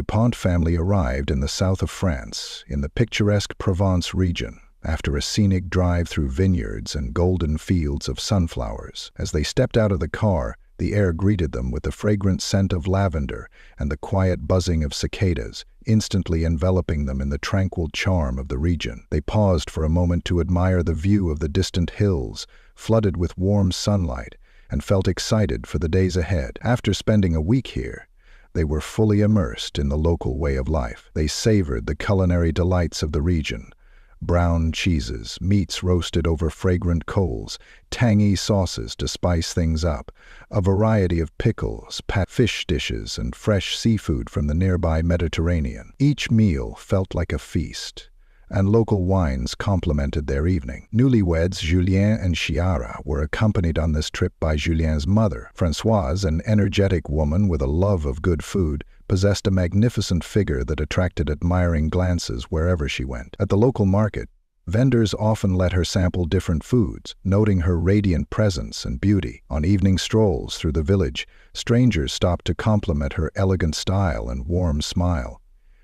Dupont family arrived in the south of France, in the picturesque Provence region, after a scenic drive through vineyards and golden fields of sunflowers. As they stepped out of the car, the air greeted them with the fragrant scent of lavender and the quiet buzzing of cicadas, instantly enveloping them in the tranquil charm of the region. They paused for a moment to admire the view of the distant hills, flooded with warm sunlight, and felt excited for the days ahead. After spending a week here, they were fully immersed in the local way of life. They savored the culinary delights of the region: brown cheeses, meats roasted over fragrant coals, tangy sauces to spice things up, a variety of pickles, fish dishes, and fresh seafood from the nearby Mediterranean. Each meal felt like a feast, and local wines complemented their evening. Newlyweds Julien and Chiara were accompanied on this trip by Julien's mother. Françoise, an energetic woman with a love of good food, possessed a magnificent figure that attracted admiring glances wherever she went. At the local market, vendors often let her sample different foods, noting her radiant presence and beauty. On evening strolls through the village, strangers stopped to compliment her elegant style and warm smile.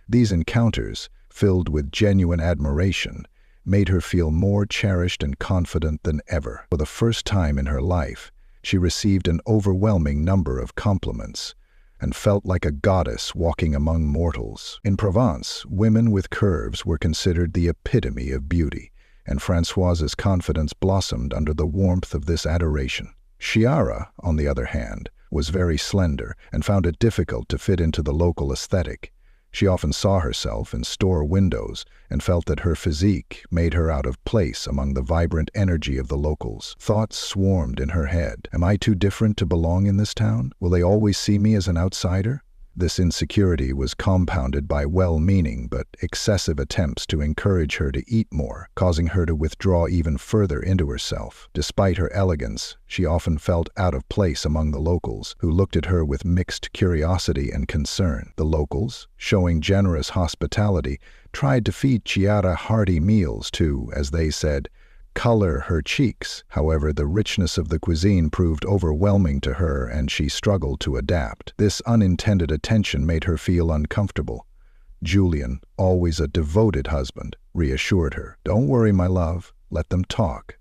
These encounters, filled with genuine admiration, made her feel more cherished and confident than ever. For the first time in her life, she received an overwhelming number of compliments and felt like a goddess walking among mortals. In Provence, women with curves were considered the epitome of beauty, and Françoise's confidence blossomed under the warmth of this adoration. Chiara, on the other hand, was very slender and found it difficult to fit into the local aesthetic. She often saw herself in store windows and felt that her physique made her out of place among the vibrant energy of the locals. Thoughts swarmed in her head. Am I too different to belong in this town? Will they always see me as an outsider? This insecurity was compounded by well-meaning but excessive attempts to encourage her to eat more, causing her to withdraw even further into herself. Despite her elegance, she often felt out of place among the locals, who looked at her with mixed curiosity and concern. The locals, showing generous hospitality, tried to feed Chiara hearty meals to, as they said, color her cheeks. However, the richness of the cuisine proved overwhelming to her and she struggled to adapt. This unintended attention made her feel uncomfortable. Julien, always a devoted husband, reassured her. "Don't worry, my love. Let them talk.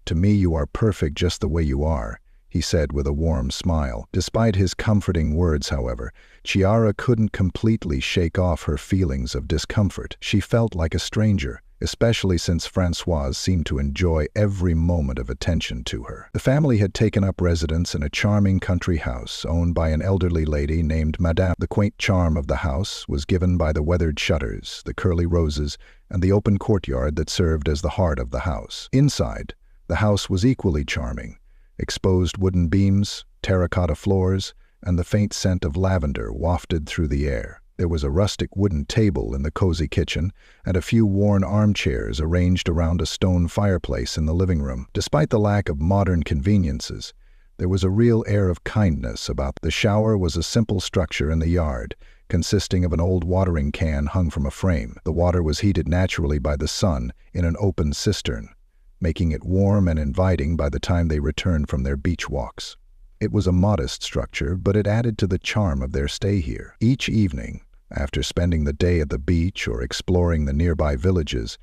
To me, you are perfect just the way you are," he said with a warm smile. Despite his comforting words, however, Chiara couldn't completely shake off her feelings of discomfort. She felt like a stranger, especially since Françoise seemed to enjoy every moment of attention to her. The family had taken up residence in a charming country house owned by an elderly lady named Madame. The quaint charm of the house was given by the weathered shutters, the curly roses, and the open courtyard that served as the heart of the house. Inside, the house was equally charming. Exposed wooden beams, terracotta floors, and the faint scent of lavender wafted through the air. There was a rustic wooden table in the cozy kitchen, and a few worn armchairs arranged around a stone fireplace in the living room. Despite the lack of modern conveniences, there was a real air of kindness about. The shower was a simple structure in the yard, consisting of an old watering can hung from a frame. The water was heated naturally by the sun in an open cistern, making it warm and inviting by the time they returned from their beach walks. It was a modest structure, but it added to the charm of their stay here. Each evening, after spending the day at the beach or exploring the nearby villages,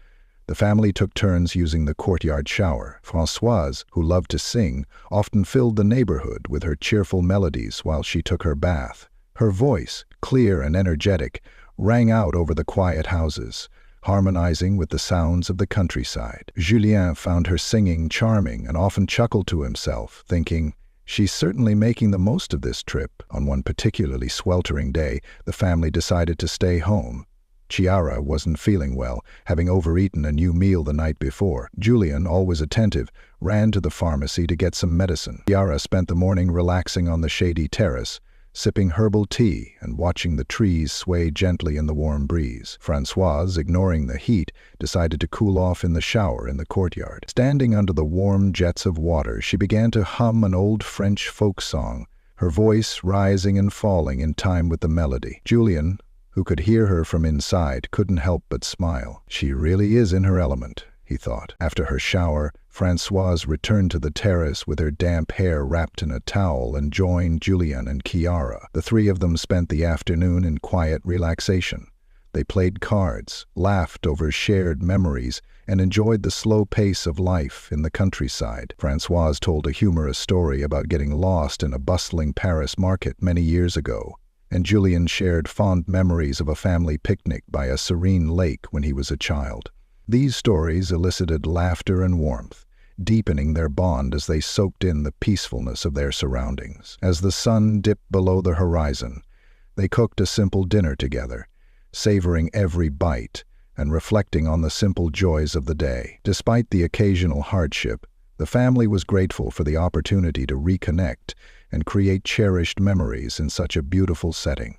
the family took turns using the courtyard shower. Françoise, who loved to sing, often filled the neighborhood with her cheerful melodies while she took her bath. Her voice, clear and energetic, rang out over the quiet houses, harmonizing with the sounds of the countryside. Julien found her singing charming and often chuckled to himself, thinking, "She's certainly making the most of this trip." On one particularly sweltering day, the family decided to stay home. Chiara wasn't feeling well, having overeaten a new meal the night before. Julien, always attentive, ran to the pharmacy to get some medicine. Chiara spent the morning relaxing on the shady terrace, sipping herbal tea and watching the trees sway gently in the warm breeze. Françoise, ignoring the heat, decided to cool off in the shower in the courtyard. Standing under the warm jets of water, she began to hum an old French folk song, her voice rising and falling in time with the melody. Julien, who could hear her from inside, couldn't help but smile. "She really is in her element," he thought. After her shower, Françoise returned to the terrace with her damp hair wrapped in a towel and joined Julien and Chiara. The three of them spent the afternoon in quiet relaxation. They played cards, laughed over shared memories, and enjoyed the slow pace of life in the countryside. Françoise told a humorous story about getting lost in a bustling Paris market many years ago, and Julien shared fond memories of a family picnic by a serene lake when he was a child. These stories elicited laughter and warmth, deepening their bond as they soaked in the peacefulness of their surroundings. As the sun dipped below the horizon, they cooked a simple dinner together, savoring every bite and reflecting on the simple joys of the day. Despite the occasional hardship, the family was grateful for the opportunity to reconnect and create cherished memories in such a beautiful setting.